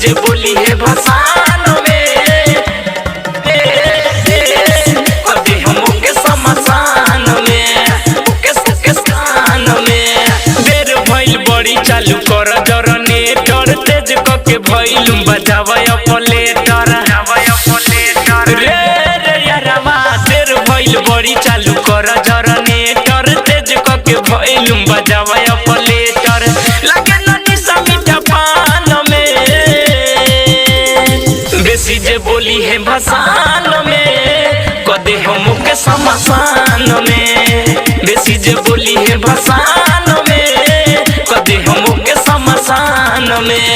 जे बोली है भसान में कदे हम के समसान में के स्थान में बेर भइल बड़ी चालू कर जनरेटर तेज के भइल बजावे ऑपरेटर रे रे यारवा बेर भइल बड़ी चालू कर जनरेटर तेज के भइल बजावे ऑपरेटर लगे ननी समीठा पान में बेसी जे बोली है भसान में कदे हम के समसान में बेसी जे बोली है भसान में कदे हम के समसान में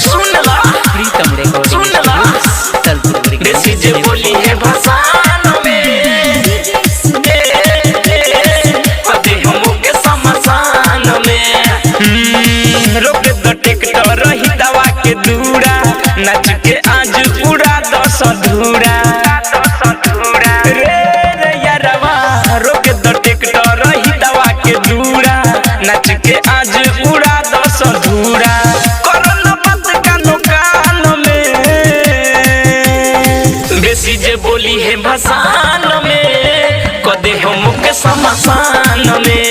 सुनला प्रीतम रेकॉर्डिंग सुनला बेसी जे बोली है भसान में कदे हम के समसान में रोक द ट्रैक्टर रही दवा के दूरा नाच के आज उड़ा दस धूरा रे रे यारवा रोक द ट्रैक्टर रही दवा के दूरा नाच के आज उड़ा दस धूरा करन बात कानो कान में बेसी जे बोली है भसान में कदे हम के समसान में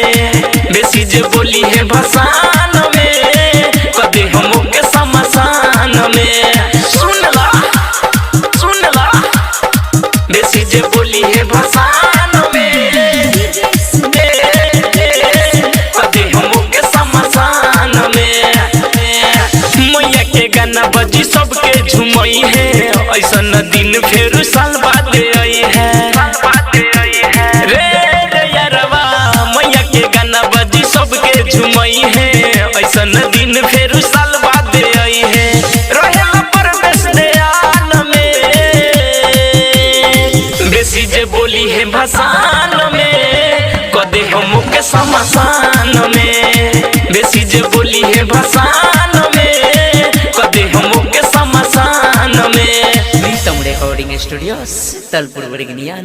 बेसी जे बोली है भसान में कदे हम के समसान में सुनला सुनला बेसी जे बोली है भसान में कदे हम के समसान में मैया के गाना बजी सबके झुमई है ऐसन दिन फेर साल बाद आई है रे रे यारवा मैया के गाना बजी सबके झुमई है ऐसन दिन फेर साल बाद आई है रहेला परदेश दयाल में बेसी जे बोली है भसान में कदे हम के समसान में बेसी जे बोली है भसान में कदे हम के समसान में प्रीतम रेकॉर्डिंग स्टूडियो तलपुर वर्गनिया।